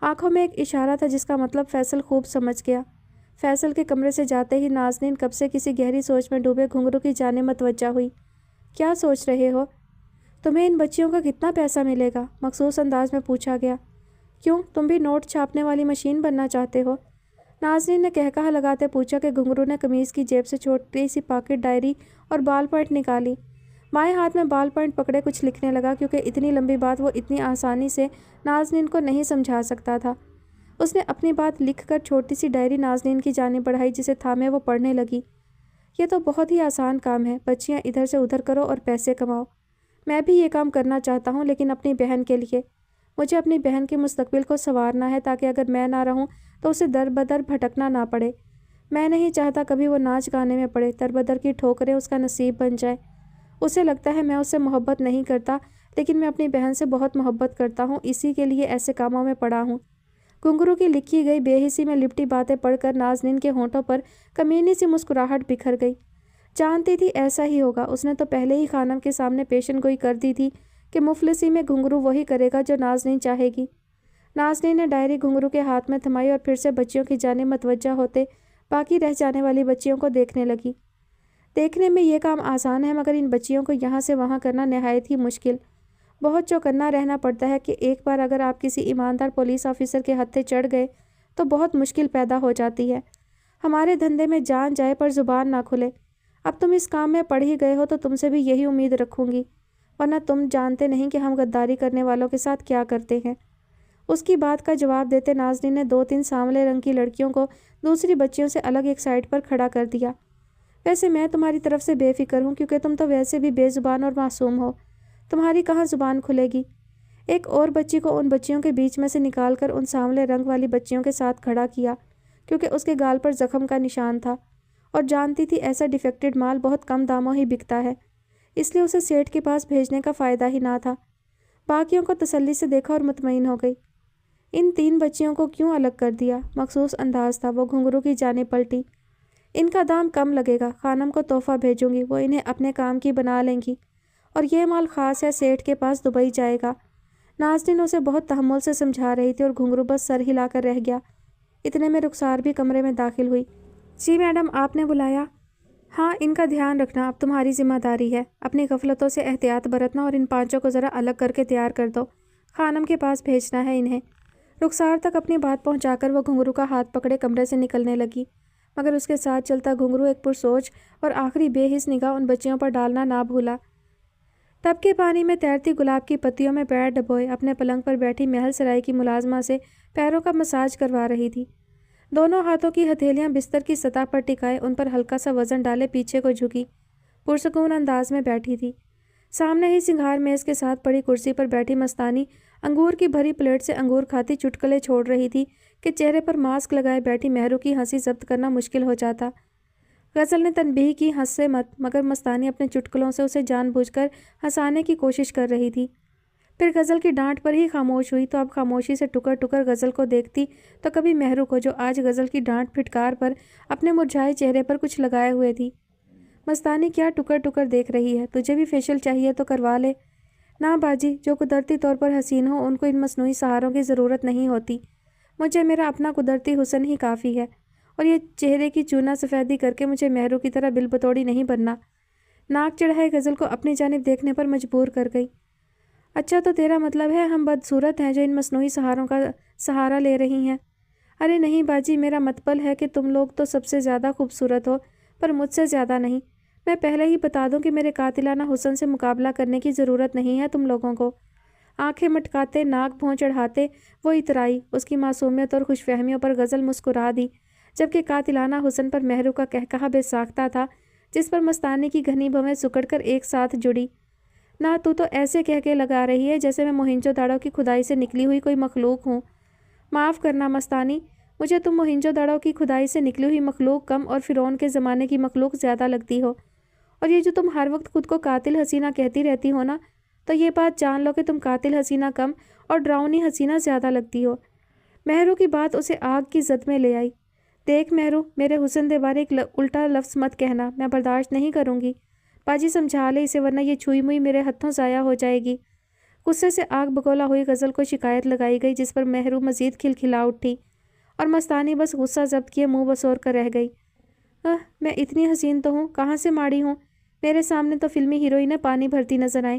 آنکھوں میں ایک اشارہ تھا جس کا مطلب فیصل خوب سمجھ گیا۔ فیصل کے کمرے سے جاتے ہی نازنین کب سے کسی گہری سوچ میں ڈوبے گھنگرو کی جانب متوجہ ہوئی۔ کیا سوچ رہے ہو؟ تمہیں ان بچیوں کا کتنا پیسہ ملے گا؟ مخصوص انداز میں پوچھا گیا۔ کیوں، تم بھی نوٹ چھاپنے والی مشین بننا چاہتے ہو؟ ناظرین نے کہکہا لگاتے پوچھا کہ گھنگرو نے قمیض کی جیب سے چھوٹی سی پاکٹ ڈائری اور بال پوائنٹ نکالی۔ بائیں ہاتھ میں بال پوائنٹ پکڑے کچھ لکھنے لگا، کیونکہ اتنی لمبی بات وہ اتنی آسانی سے ناظرین کو نہیں سمجھا سکتا تھا۔ اس نے اپنی بات لکھ کر چھوٹی سی ڈائری ناظرین کی جانب بڑھائی، جسے تھامے وہ پڑھنے لگی۔ یہ تو بہت ہی آسان کام ہے، بچیاں ادھر سے ادھر کرو اور پیسے کماؤ۔ میں بھی یہ کام کرنا چاہتا ہوں، لیکن اپنی بہن کے لیے۔ مجھے اپنی بہن کے مستقبل کو سنوارنا ہے، تاکہ اگر میں نہ رہوں تو اسے در بدر بھٹکنا نہ پڑے۔ میں نہیں چاہتا کبھی وہ ناچ گانے میں پڑے، در بدر کی ٹھوکریں اس کا نصیب بن جائیں۔ اسے لگتا ہے میں اس سے محبت نہیں کرتا، لیکن میں اپنی بہن سے بہت محبت کرتا ہوں، اسی کے لیے ایسے کاموں میں پڑا ہوں۔ گھنگرو کی لکھی گئی بے حسی میں لپٹی باتیں پڑھ کر ناظرین کے ہونٹوں پر کمینی سی مسکراہٹ بکھر گئی۔ جانتی تھی ایسا ہی ہوگا، اس نے تو پہلے ہی خانم کے سامنے پیشن گوئی کر دی تھی کہ مفلسی میں گھنگرو وہی کرے گا جو ناظرین چاہے گی۔ ناظرین نے ڈائری گھنگرو کے ہاتھ میں تھمائی اور پھر سے بچیوں کی جانب متوجہ ہوتے باقی رہ جانے والی بچیوں کو دیکھنے لگی۔ دیکھنے میں یہ کام آسان ہے، مگر ان بچیوں کو یہاں سے وہاں کرنا نہایت ہی مشکل۔ بہت چوکنا رہنا پڑتا ہے کہ ایک بار اگر آپ کسی ایماندار پولیس آفیسر کے ہتھے چڑھ گئے تو بہت مشکل پیدا ہو جاتی ہے۔ ہمارے دھندے میں جان جائے پر زبان نہ کھلے۔ اب تم اس کام میں پڑھ ہی گئے ہو تو تم سے بھی یہی امید رکھوں گی، ورنہ تم جانتے نہیں کہ ہم غداری کرنے والوں کے ساتھ کیا کرتے ہیں۔ اس کی بات کا جواب دیتے ناظرین نے 2-3 سانولے رنگ کی لڑکیوں کو دوسری بچیوں سے الگ ایک سائڈ پر کھڑا کر دیا۔ ویسے میں تمہاری طرف سے بے فکر ہوں، کیونکہ تم تو ویسے بھی بے زبان اور معصوم ہو، تمہاری کہاں زبان کھلے گی۔ ایک اور بچی کو ان بچیوں کے بیچ میں سے نکال کر ان سانولے رنگ والی بچیوں کے ساتھ کھڑا کیا، کیونکہ اس کے گال پر زخم کا نشان تھا، اور جانتی تھی ایسا ڈیفیکٹڈ مال بہت کم داموں ہی بکتا ہے، اس لیے اسے سیٹھ کے پاس بھیجنے کا فائدہ ہی نہ تھا۔ باقیوں کو تسلی سے دیکھا اور مطمئن ہو گئی۔ ان 3 بچیوں کو کیوں الگ کر دیا؟ مخصوص انداز تھا۔ وہ گھنگرو کی جانب پلٹی۔ ان کا دام کم لگے گا، خانم کو تحفہ بھیجوں گی، وہ انہیں اپنے کام کی بنا لیں گی، اور یہ مال خاص ہے، سیٹھ کے پاس دبئی جائے گا۔ ناظرین اسے بہت تحمل سے سمجھا رہی تھی اور گھنگرو بس سر ہلا کر رہ گیا۔ اتنے میں رخسار بھی کمرے میں داخل ہوئی۔ جی میڈم، آپ نے بلایا؟ ہاں، ان کا دھیان رکھنا اب تمہاری ذمہ داری ہے، اپنی غفلتوں سے احتیاط برتنا، اور ان 5 کو ذرا الگ کر کے تیار کر دو، خانم کے پاس بھیجنا ہے انہیں۔ رخسار تک اپنی بات پہنچا کر وہ گھنگرو کا ہاتھ پکڑے کمرے سے نکلنے لگی، مگر اس کے ساتھ چلتا گھنگرو ایک پرسوچ اور آخری بے حس نگاہ ان بچیوں پر ڈالنا نہ بھولا۔ ٹب کے پانی میں تیرتی گلاب کی پتیوں میں پیر ڈبوئے اپنے پلنگ پر بیٹھی محل سرائی کی ملازمہ سے پیروں کا مساج کروا رہی تھی۔ دونوں ہاتھوں کی ہتھیلیاں بستر کی سطح پر ٹکائے ان پر ہلکا سا وزن ڈالے پیچھے کو جھکی پرسکون انداز میں بیٹھی تھی۔ سامنے ہی سنگھار میز کے ساتھ پڑی کرسی پر بیٹھی مستانی انگور کی بھری پلیٹ سے انگور کھاتی چٹکلے چھوڑ رہی تھی کہ چہرے پر ماسک لگائے بیٹھی مہرو کی ہنسی ضبط کرنا مشکل ہو جاتا۔ غزل نے تنبیہ کی ہنس سے مت، مگر مستانی اپنے چٹکلوں سے اسے جان بوجھ کر ہنسانے کی کوشش کر رہی تھی۔ پھر غزل کی ڈانٹ پر ہی خاموش ہوئی تو اب خاموشی سے ٹکر ٹکر غزل کو دیکھتی تو کبھی مہرو کو، جو آج غزل کی ڈانٹ پھٹکار پر اپنے مرجھائے چہرے پر کچھ لگائے ہوئے تھی۔ مستانی کیا ٹکر ٹکر دیکھ رہی ہے؟ تجھے بھی فیشل چاہیے تو کروا لے۔ نہ باجی، جو قدرتی طور پر حسین ہو ان کو ان مصنوعی سہاروں کی ضرورت نہیں ہوتی، مجھے میرا اپنا قدرتی حسن ہی کافی ہے، اور یہ چہرے کی چونا سفیدی کر کے مجھے مہرو کی طرح بل بتوڑی نہیں بننا۔ ناک چڑھائے غزل کو اپنی جانب دیکھنے پر مجبور کر گئی۔ اچھا، تو تیرا مطلب ہے ہم بدصورت ہیں جو ان مصنوعی سہاروں کا سہارا لے رہی ہیں؟ ارے نہیں باجی، میرا مطلب ہے کہ تم لوگ تو سب سے زیادہ خوبصورت ہو، پر مجھ سے زیادہ نہیں۔ میں پہلے ہی بتا دوں کہ میرے قاتلانہ حسن سے مقابلہ کرنے کی ضرورت نہیں ہے تم لوگوں کو۔ آنکھیں مٹکاتے، ناک بھوں چڑھاتے وہ اترائی۔ اس کی معصومیت اور خوش فہمیوں پر غزل مسکرا دی، جبکہ قاتلانہ حسن پر مہرو کا کہکہا بے ساختہ تھا، جس پر مستانی کی گھنی بھویں سکڑ کر ایک ساتھ جڑی۔ نہ تو ایسے کہہ کے لگا رہی ہے جیسے میں موہنجو داڑو کی کھدائی سے نکلی ہوئی کوئی مخلوق ہوں۔ معاف کرنا مستانی، مجھے تم موہنجو داڑو کی کھدائی سے نکلی ہوئی مخلوق کم اور فرعون کے زمانے کی مخلوق زیادہ لگتی ہو، اور یہ جو تم ہر وقت خود کو قاتل حسینہ کہتی رہتی ہو نا، تو یہ بات جان لو کہ تم قاتل حسینہ کم اور ڈراؤنی حسینہ زیادہ لگتی ہو۔ مہرو کی بات اسے آگ کی زد میں لے آئی۔ دیکھ مہرو، میرے حسن دے بارے ایک الٹا لفظ مت کہنا، میں برداشت نہیں کروں گی۔ باجی سمجھا لے اسے، ورنہ یہ چھوئی موئی میرے ہتھوں ضائع ہو جائے گی۔ غصے سے آگ بگولا ہوئی غزل کو شکایت لگائی گئی، جس پر مہرو مزید کھلکھلا اٹھی، اور مستانی بس غصہ ضبط کیے منہ بسور کر رہ گئی۔ میں اتنی حسین تو ہوں، کہاں سے ماڑی ہوں؟ میرے سامنے تو فلمی ہیروئنیں پانی بھرتی نظر آئیں۔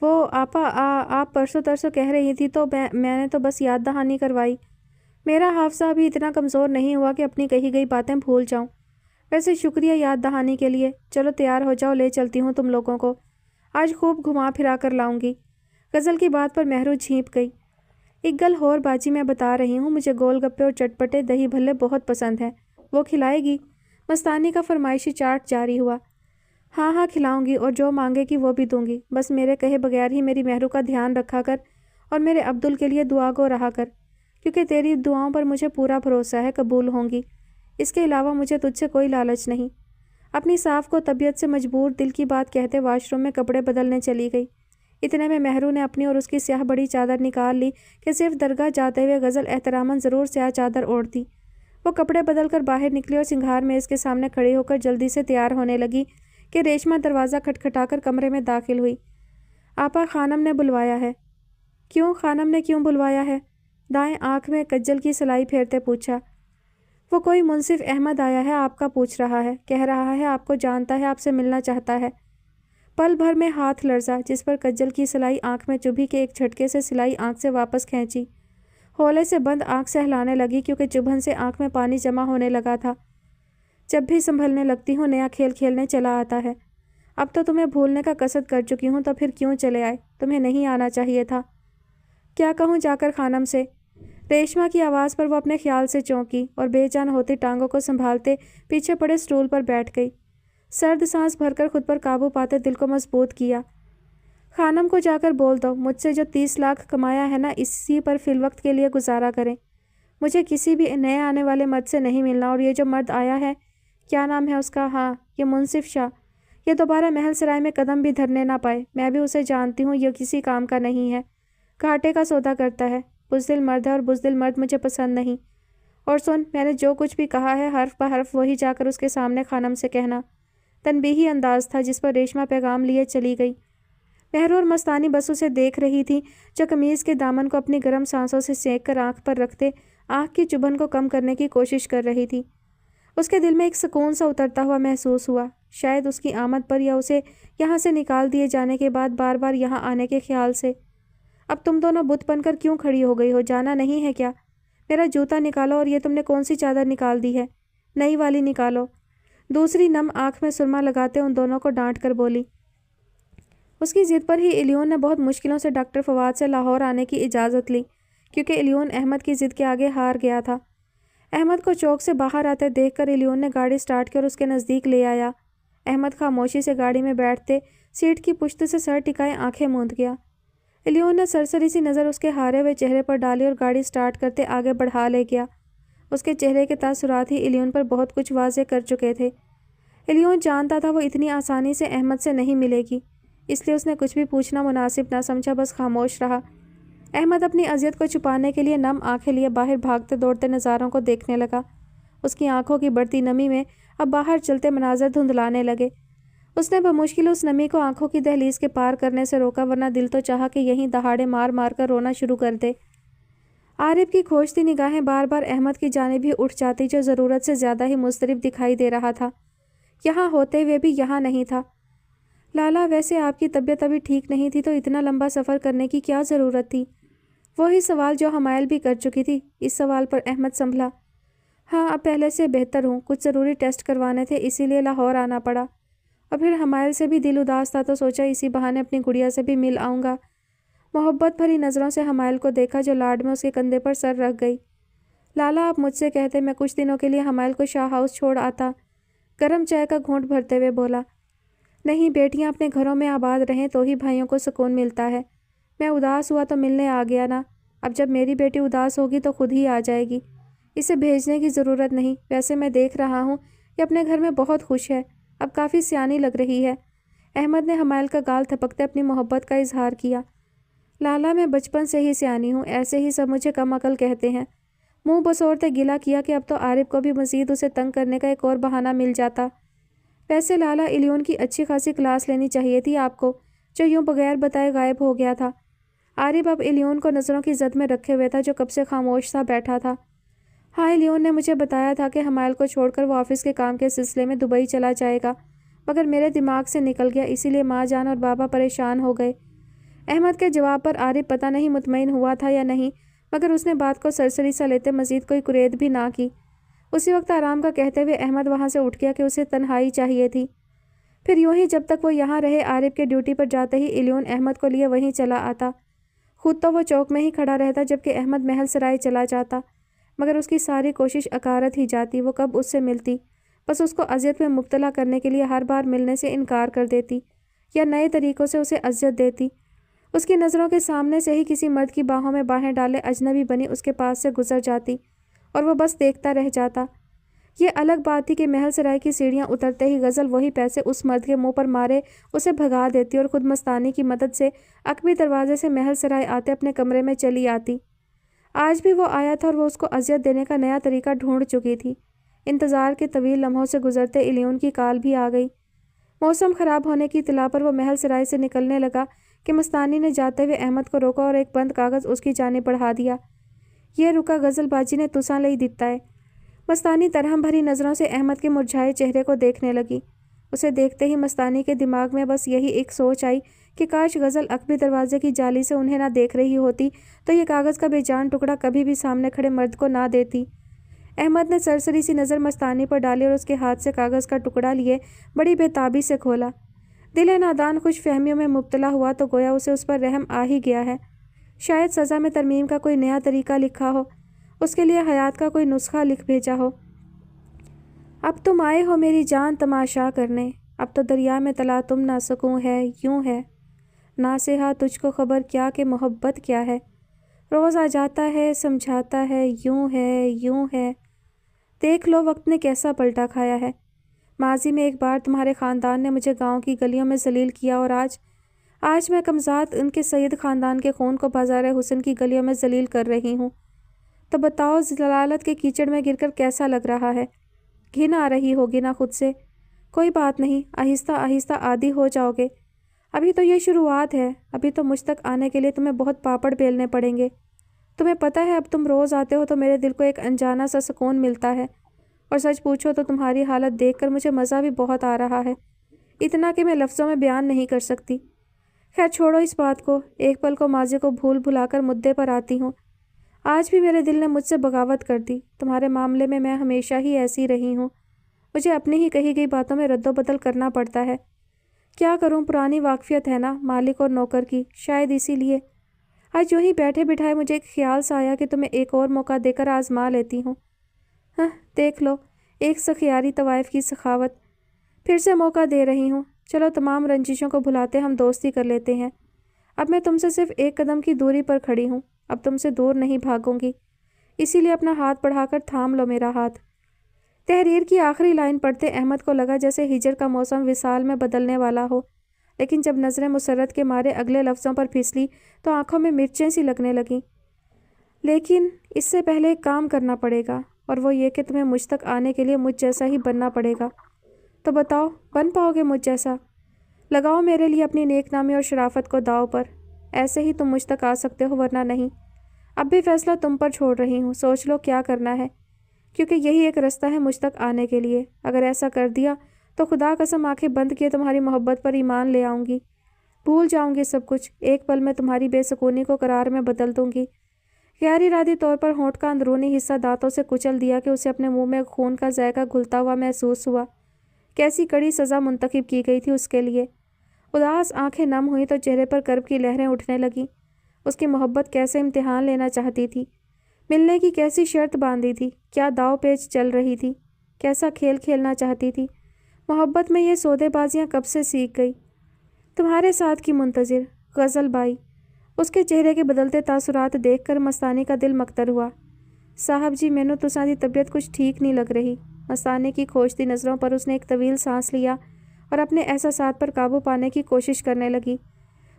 وہ آپا آپ پرسوں ترسوں کہہ رہی تھی تو میں نے تو بس یاد دہانی کروائی۔ میرا حافظہ ابھی اتنا کمزور نہیں ہوا کہ اپنی کہی گئی باتیں بھول جاؤں۔ ویسے شکریہ یاد دہانی کے لیے۔ چلو تیار ہو جاؤ، لے چلتی ہوں تم لوگوں کو۔ آج خوب گھما پھرا کر لاؤں گی۔ غزل کی بات پر مہرو جھینپ گئی۔ ایک گل اور باجی میں بتا رہی ہوں، مجھے گول گپے اور چٹپٹے دہی بھلے بہت پسند ہیں، وہ کھلائے گی؟ مستانی کا فرمائشی چارٹ جاری ہوا۔ ہاں ہاں کھلاؤں گی، اور جو مانگے گی وہ بھی دوں گی، بس میرے کہے بغیر ہی میری مہرو کا دھیان رکھا کر اور میرے عبدل کے لیے دعا گو رہا کر، کیونکہ تیری دعاؤں پر مجھے پورا بھروسہ ہے قبول ہوں گی۔ اس کے علاوہ مجھے تجھ سے کوئی لالچ نہیں۔ اپنی صاف کو طبیعت سے مجبور دل کی بات کہتے واش روم میں کپڑے بدلنے چلی گئی۔ اتنے میں مہرو نے اپنی اور اس کی سیاہ بڑی چادر نکال لی کہ صرف درگاہ جاتے ہوئے غزل احتراماً ضرور سیاہ چادر اوڑھتی۔ وہ کپڑے بدل کر باہر نکلی اور سنگھار میز کے سامنے کھڑی ہو کر جلدی سے تیار ہونے لگی کہ ریشمہ دروازہ کھٹکھٹا کر کمرے میں داخل ہوئی۔ آپا خانم نے بلوایا ہے۔ کیوں؟ خانم نے کیوں بلوایا ہے؟ دائیں آنکھ میں کجل کی سلائی پھیرتے پوچھا۔ وہ کوئی منصف احمد آیا ہے آپ کا پوچھ رہا ہے، کہہ رہا ہے آپ کو جانتا ہے، آپ سے ملنا چاہتا ہے۔ پل بھر میں ہاتھ لرزا، جس پر کجل کی سلائی آنکھ میں چبھی کے ایک جھٹکے سے سلائی آنکھ سے واپس کھینچی۔ ہولے سے بند آنکھ سہلانے لگی کیونکہ چبھن سے آنکھ میں پانی جمع ہونے لگا تھا۔ جب بھی سنبھلنے لگتی ہوں نیا کھیل کھیلنے چلا آتا ہے۔ اب تو تمہیں بھولنے کا قصد کر چکی ہوں تو پھر کیوں چلے آئے؟ تمہیں نہیں آنا چاہیے تھا۔ کیا کہوں جا کر خانم سے؟ ریشمہ کی آواز پر وہ اپنے خیال سے چونکی اور بے جان ہوتی ٹانگوں کو سنبھالتے پیچھے پڑے سٹول پر بیٹھ گئی۔ سرد سانس بھر کر خود پر قابو پاتے دل کو مضبوط کیا۔ خانم کو جا کر بول دو مجھ سے جو 30 لاکھ کمایا ہے نا، اسی پر فی الوقت کے لیے گزارا کریں۔ مجھے کسی بھی نئے آنے والے مرد سے نہیں ملنا، اور یہ جو مرد آیا ہے، کیا نام ہے اس کا؟ ہاں، یہ منصف شاہ، یہ دوبارہ محل سرائے میں قدم بھی دھرنے نہ پائے۔ میں بھی اسے جانتی ہوں، یہ کسی کام کا نہیں ہے، گھاٹے کا سودا کرتا ہے، بزدل مرد ہے، اور بزدل مرد مجھے پسند نہیں۔ اور سن، میں نے جو کچھ بھی کہا ہے حرف بہ حرف وہی جا کر اس کے سامنے خانم سے کہنا۔ تنبیہی انداز تھا جس پر ریشمہ پیغام لیے چلی گئی۔ مہرو اور مستانی بس اسے دیکھ رہی تھی جو قمیض کے دامن کو اپنی گرم سانسوں سے سینک کر آنکھ پر رکھتے آنکھ کی چبھن کو کم کرنے کی کوشش کر رہی تھی۔ اس کے دل میں ایک سکون سا اترتا ہوا محسوس ہوا، شاید اس کی آمد پر یا اسے یہاں سے نکال دیے جانے کے بعد بار بار یہاں آنے کے خیال سے۔ اب تم دونوں بت بن کر کیوں کھڑی ہو گئی ہو؟ جانا نہیں ہے کیا؟ میرا جوتا نکالو، اور یہ تم نے کون سی چادر نکال دی ہے؟ نئی والی نکالو۔ دوسری نم آنکھ میں سرما لگاتے ان دونوں کو ڈانٹ کر بولی۔ اس کی ضد پر ہی الیون نے بہت مشکلوں سے ڈاکٹر فواد سے لاہور آنے کی اجازت لی، کیونکہ الیون احمد کی ضد کے آگے ہار گیا تھا۔ احمد کو چوک سے باہر آتے دیکھ کر الیون نے گاڑی سٹارٹ کر اس کے نزدیک لے آیا۔ احمد خاموشی سے گاڑی میں بیٹھتے سیٹ کی پشت سے سر ٹکائے آنکھیں موند گیا۔ الیون نے سرسری سی نظر اس کے ہارے ہوئے چہرے پر ڈالی اور گاڑی سٹارٹ کرتے آگے بڑھا لے گیا۔ اس کے چہرے کے تاثرات ہی الیون پر بہت کچھ واضح کر چکے تھے۔ الیون جانتا تھا وہ اتنی آسانی سے احمد سے نہیں ملے گی، اس لیے اس نے کچھ بھی پوچھنا مناسب نہ سمجھا، بس خاموش رہا۔ احمد اپنی اذیت کو چھپانے کے لیے نم آنکھیں لیے باہر بھاگتے دوڑتے نظاروں کو دیکھنے لگا۔ اس کی آنکھوں کی بڑھتی نمی میں اب باہر چلتے مناظر دھندلانے لگے۔ اس نے بمشکل اس نمی کو آنکھوں کی دہلیز کے پار کرنے سے روکا، ورنہ دل تو چاہا کہ یہیں دہاڑے مار مار کر رونا شروع کر دے۔ عارف کی کھوجتی نگاہیں بار بار احمد کی جانب ہی اٹھ جاتی، جو ضرورت سے زیادہ ہی مضطرب دکھائی دے رہا تھا۔ یہاں ہوتے ہوئے بھی یہاں نہیں تھا۔ لالا، ویسے آپ کی طبیعت ابھی ٹھیک نہیں تھی تو اتنا لمبا سفر کرنے کی کیا ضرورت تھی؟ وہی سوال جو حمائل بھی کر چکی تھی۔ اس سوال پر احمد سنبھلا۔ ہاں، اب پہلے سے بہتر ہوں، کچھ ضروری ٹیسٹ کروانے تھے، اسی لیے لاہور آنا پڑا، اور پھر حمائل سے بھی دل اداس تھا تو سوچا اسی بہانے اپنی گڑیا سے بھی مل آؤں گا۔ محبت بھری نظروں سے حمائل کو دیکھا جو لاڈ میں اس کے کندھے پر سر رکھ گئی۔ لالا، آپ مجھ سے کہتے میں کچھ دنوں کے لیے حمائل کو شاہ ہاؤس چھوڑ آتا، گرم چائے کا گھونٹ بھرتے ہوئے بولا۔ نہیں، بیٹیاں اپنے گھروں میں آباد رہیں تو ہی بھائیوں کو سکون ملتا ہے۔ میں اداس ہوا تو ملنے آ گیا نا، اب جب میری بیٹی اداس ہوگی تو خود ہی آ جائے گی، اسے بھیجنے کی ضرورت نہیں۔ ویسے میں دیکھ رہا ہوں کہ اپنے گھر میں بہت خوش ہے، اب کافی سیانی لگ رہی ہے۔ احمد نے حمائل کا گال تھپکتے اپنی محبت کا اظہار کیا۔ لالا، میں بچپن سے ہی سیانی ہوں، ایسے ہی سب مجھے کم عقل کہتے ہیں۔ منہ بسورتے گلا کیا کہ اب تو عارف کو بھی مزید اسے تنگ کرنے کا ایک اور بہانہ مل جاتا۔ ویسے لالا، الیون کی اچھی خاصی کلاس لینی چاہیے تھی آپ کو، جو یوں بغیر بتائے غائب ہو گیا تھا۔ عارف اب الیون کو نظروں کی زد میں رکھے ہوئے تھا جو کب سے خاموش سا بیٹھا تھا۔ ہاں، الیون نے مجھے بتایا تھا کہ حمائل کو چھوڑ کر وہ آفس کے کام کے سلسلے میں دبئی چلا جائے گا، مگر میرے دماغ سے نکل گیا، اسی لیے ماں جان اور بابا پریشان ہو گئے۔ احمد کے جواب پر عارف پتہ نہیں مطمئن ہوا تھا یا نہیں، مگر اس نے بات کو سرسری سا لیتے مزید کوئی کرید بھی نہ کی۔ اسی وقت آرام کا کہتے ہوئے احمد وہاں سے اٹھ گیا کہ اسے تنہائی چاہیے تھی۔ پھر یوں ہی جب تک وہ یہاں رہے، عارف کے ڈیوٹی پر جاتے ہی الیون احمد کو لیے وہیں چلا آتا۔ خود تو وہ چوک میں ہی کھڑا رہتا جبکہ احمد محل سرائے چلا جاتا، مگر اس کی ساری کوشش اکارت ہی جاتی۔ وہ کب اس سے ملتی، بس اس کو اذیت میں مبتلا کرنے کے لیے ہر بار ملنے سے انکار کر دیتی یا نئے طریقوں سے اسے اذیت دیتی۔ اس کی نظروں کے سامنے سے ہی کسی مرد کی باہوں میں باہیں ڈالے اجنبی بنی اس کے پاس سے گزر جاتی اور وہ بس دیکھتا رہ جاتا۔ یہ الگ بات تھی کہ محل سرائے کی سیڑھیاں اترتے ہی غزل وہی پیسے اس مرد کے منہ پر مارے اسے بھگا دیتی اور خود مستانی کی مدد سے عقبی دروازے سے محل سرائے آتے اپنے کمرے میں چلی آتی۔ آج بھی وہ آیا تھا اور وہ اس کو اذیت دینے کا نیا طریقہ ڈھونڈ چکی تھی۔ انتظار کے طویل لمحوں سے گزرتے الیون کی کال بھی آ گئی۔ موسم خراب ہونے کی اطلاع پر وہ محل سرائے سے نکلنے لگا کہ مستانی نے جاتے ہوئے احمد کو روکا اور ایک بند کاغذ اس کی جانب بڑھا دیا۔ یہ رکا غزل باجی نے تساں لئی دتا ہے۔ مستانی ترہم بھری نظروں سے احمد کے مرجھائے چہرے کو دیکھنے لگی۔ اسے دیکھتے ہی مستانی کے دماغ میں بس یہی ایک سوچ آئی کہ کاش غزل عقبی دروازے کی جالی سے انہیں نہ دیکھ رہی ہوتی تو یہ کاغذ کا بے جان ٹکڑا کبھی بھی سامنے کھڑے مرد کو نہ دیتی۔ احمد نے سرسری سی نظر مستانی پر ڈالی اور اس کے ہاتھ سے کاغذ کا ٹکڑا لیے بڑی بے تابی سے کھولا۔ دل نادان خوش فہمیوں میں مبتلا ہوا تو گویا اسے اس پر رحم آ ہی گیا ہے۔ شاید سزا میں ترمیم کا کوئی نیا طریقہ لکھا ہو، اس کے لیے حیات کا کوئی نسخہ لکھ بھیجا ہو۔ اب تم آئے ہو میری جان تماشا کرنے، اب تو دریا میں تلا تم نہ سکوں ہے، یوں ہے ناصحا تجھ کو خبر کیا کہ محبت کیا ہے، روز آ جاتا ہے سمجھاتا ہے، یوں ہے یوں ہے۔ دیکھ لو وقت نے کیسا پلٹا کھایا ہے۔ ماضی میں ایک بار تمہارے خاندان نے مجھے گاؤں کی گلیوں میں ذلیل کیا اور آج میں کمزاد ان کے سید خاندان کے خون کو بازار حسن کی گلیوں میں ذلیل کر رہی ہوں۔ تو بتاؤ ضلالت کے کیچڑ میں گر کر کیسا لگ رہا ہے؟ گھن آ رہی ہوگی نا خود سے؟ کوئی بات نہیں، آہستہ آہستہ عادی ہو جاؤ گے۔ ابھی تو یہ شروعات ہے، ابھی تو مجھ تک آنے کے لیے تمہیں بہت پاپڑ بیلنے پڑیں گے۔ تمہیں پتہ ہے اب تم روز آتے ہو تو میرے دل کو ایک انجانا سا سکون ملتا ہے، اور سچ پوچھو تو تمہاری حالت دیکھ کر مجھے مزہ بھی بہت آ رہا ہے، اتنا کہ میں لفظوں میں بیان نہیں کر سکتی۔ خیر چھوڑو اس بات کو، ایک پل کو ماضی کو بھول بھلا کر مدعے پر آتی ہوں۔ آج بھی میرے دل نے مجھ سے بغاوت کر دی۔ تمہارے معاملے میں ہمیشہ ہی ایسی رہی ہوں، مجھے اپنی ہی کہی گئی باتوں میں رد و بدل کرنا پڑتا ہے۔ کیا کروں، پرانی واقفیت ہے نا مالک اور نوکر کی، شاید اسی لیے۔ آج یوں ہی بیٹھے بٹھائے مجھے ایک خیال سا آیا کہ تمہیں ایک اور موقع دے کر آزما لیتی ہوں۔ ہاں دیکھ لو، ایک سخیاری طوائف کی سخاوت، پھر سے موقع دے رہی ہوں۔ چلو تمام رنجشوں کو بھلاتے ہم دوستی کر لیتے ہیں۔ اب میں تم سے صرف ایک قدم کی دوری پر کھڑی ہوں، اب تم سے دور نہیں بھاگوں گی، اسی لیے اپنا ہاتھ بڑھا کر تھام لو میرا ہاتھ۔ تحریر کی آخری لائن پڑھتے احمد کو لگا جیسے ہجر کا موسم وصال میں بدلنے والا ہو، لیکن جب نظریں مسرت کے مارے اگلے لفظوں پر پھسلی تو آنکھوں میں مرچیں سی لگنے لگیں۔ لیکن اس سے پہلے ایک کام کرنا پڑے گا، اور وہ یہ کہ تمہیں مجھ تک آنے کے لیے مجھ جیسا ہی بننا پڑے گا۔ تو بتاؤ، بن پاؤ گے مجھ جیسا؟ لگاؤ میرے لیے اپنی نیک نامی اور شرافت کو داؤ پر، ایسے ہی تم مجھ تک آ سکتے ہو، ورنہ نہیں۔ اب بھی فیصلہ تم پر چھوڑ رہی ہوں، سوچ لو کیا کرنا ہے، کیونکہ یہی ایک رستہ ہے مجھ تک آنے کے لیے۔ اگر ایسا کر دیا تو خدا قسم آنکھیں بند کیے تمہاری محبت پر ایمان لے آؤں گی، بھول جاؤں گی سب کچھ، ایک پل میں تمہاری بے سکونی کو قرار میں بدل دوں گی۔ غیر ارادی طور پر ہونٹ کا اندرونی حصہ دانتوں سے کچل دیا کہ اسے اپنے منہ میں خون کا ذائقہ گھلتا ہوا محسوس ہوا۔ کیسی کڑی سزا منتخب کی گئی تھی اس کے لیے۔ اداس آنکھیں نم ہوئیں تو چہرے پر کرب کی لہریں اٹھنے لگیں۔ اس کی محبت کیسے امتحان لینا چاہتی تھی، ملنے کی کیسی شرط باندھی تھی، کیا داؤ پیچ چل رہی تھی، کیسا کھیل کھیلنا چاہتی تھی۔ محبت میں یہ سودے بازیاں کب سے سیکھ گئی؟ تمہارے ساتھ کی منتظر غزل بائی۔ اس کے چہرے کے بدلتے تاثرات دیکھ کر مستانی کا دل مکتر ہوا۔ صاحب جی مینوں تساں دی طبیعت کچھ ٹھیک نہیں لگ رہی۔ مستانی کی کھوجتی نظروں پر اس نے ایک طویل سانس لیا اور اپنے احساسات پر قابو پانے کی کوشش کرنے لگی۔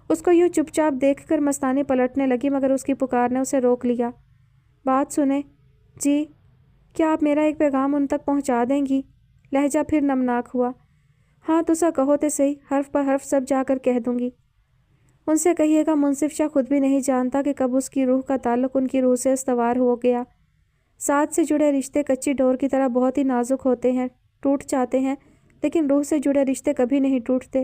اس کو یوں چپ چاپ دیکھ کر مستانی پلٹنے لگی، مگر اس کی پکار نے اسے روک لیا۔ بات سنیں جی، کیا آپ میرا ایک پیغام ان تک پہنچا دیں گی؟ لہجہ پھر نمناک ہوا۔ ہاں تسا کہو تے صحیح، حرف پر حرف سب جا کر کہہ دوں گی۔ ان سے کہیے گا منصف شاہ خود بھی نہیں جانتا کہ کب اس کی روح کا تعلق ان کی روح سے استوار ہو گیا۔ ساتھ سے جڑے رشتے کچی ڈور کی طرح بہت ہی نازک ہوتے ہیں، ٹوٹ جاتے ہیں، لیکن روح سے جڑے رشتے کبھی نہیں ٹوٹتے۔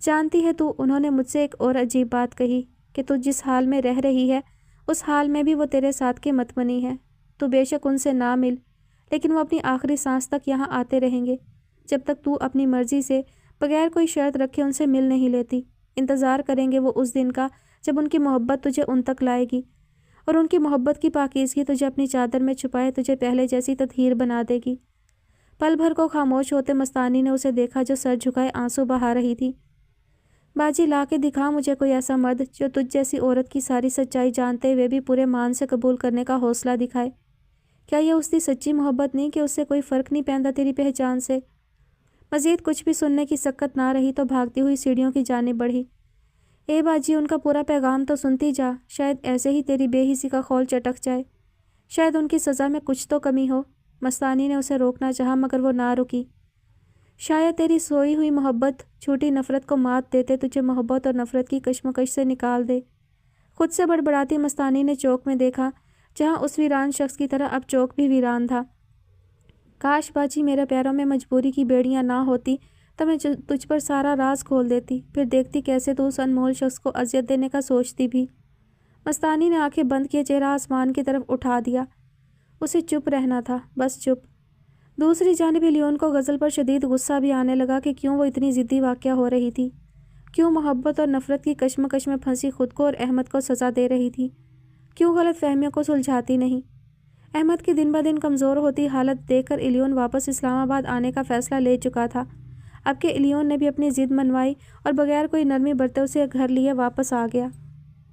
جانتی ہے تو انہوں نے مجھ سے ایک اور عجیب بات کہی کہ تو جس حال میں رہ رہی ہے اس حال میں بھی وہ تیرے ساتھ کی متمنی ہے۔ تو بے شک ان سے نہ مل، لیکن وہ اپنی آخری سانس تک یہاں آتے رہیں گے جب تک تو اپنی مرضی سے بغیر کوئی شرط رکھے ان سے مل نہیں لیتی۔ انتظار کریں گے وہ اس دن کا جب ان کی محبت تجھے ان تک لائے گی، اور ان کی محبت کی پاکیزگی تجھے اپنی چادر میں چھپائے تجھے پہلے جیسی تطہیر بنا دے گی۔ پل بھر کو خاموش ہوتے مستانی نے اسے دیکھا جو سر جھکائے آنسو بہا رہی تھی۔ باجی لا کے دکھا مجھے کوئی ایسا مرد جو تجھ جیسی عورت کی ساری سچائی جانتے ہوئے بھی پورے مان سے قبول کرنے کا حوصلہ دکھائے۔ کیا یہ اس کی سچی محبت نہیں کہ اس سے کوئی فرق نہیں پیندا تیری پہچان سے؟ مزید کچھ بھی سننے کی سکت نہ رہی تو بھاگتی ہوئی سیڑھیوں کی جانب بڑھی۔ اے باجی ان کا پورا پیغام تو سنتی جا، شاید ایسے ہی تیری بے حسی کا خول چٹک جائے، شاید ان کی سزا میں کچھ تو کمی ہو۔ مستانی نے اسے روکنا چاہا مگر وہ نہ رکی۔ شاید تیری سوئی ہوئی محبت جھوٹی نفرت کو مات دیتے تجھے محبت اور نفرت کی کشمکش سے نکال دے۔ خود سے بڑبڑاتی مستانی نے چوک میں دیکھا جہاں اس ویران شخص کی طرح اب چوک بھی ویران تھا۔ کاش باجی میرے پیروں میں مجبوری کی بیڑیاں نہ ہوتی تو میں تجھ پر سارا راز کھول دیتی، پھر دیکھتی کیسے تو اس انمول شخص کو اذیت دینے کا سوچتی بھی۔ مستانی نے آنکھیں بند کیے چہرہ آسمان کی طرف اٹھا دیا۔ اسے چپ رہنا تھا، بس چپ۔ دوسری جانب لیون کو غزل پر شدید غصہ بھی آنے لگا کہ کیوں وہ اتنی ضدی واقع ہو رہی تھی، کیوں محبت اور نفرت کی کشمکش میں پھنسی خود کو اور احمد کو سزا دے رہی تھی، کیوں غلط فہمیوں کو سلجھاتی نہیں۔ احمد کی دن بدن کمزور ہوتی حالت دیکھ کر الیون واپس اسلام آباد آنے کا فیصلہ لے چکا تھا۔ اب کہ الیون نے بھی اپنی ضد منوائی اور بغیر کوئی نرمی برتے اسے گھر لیے واپس آ گیا۔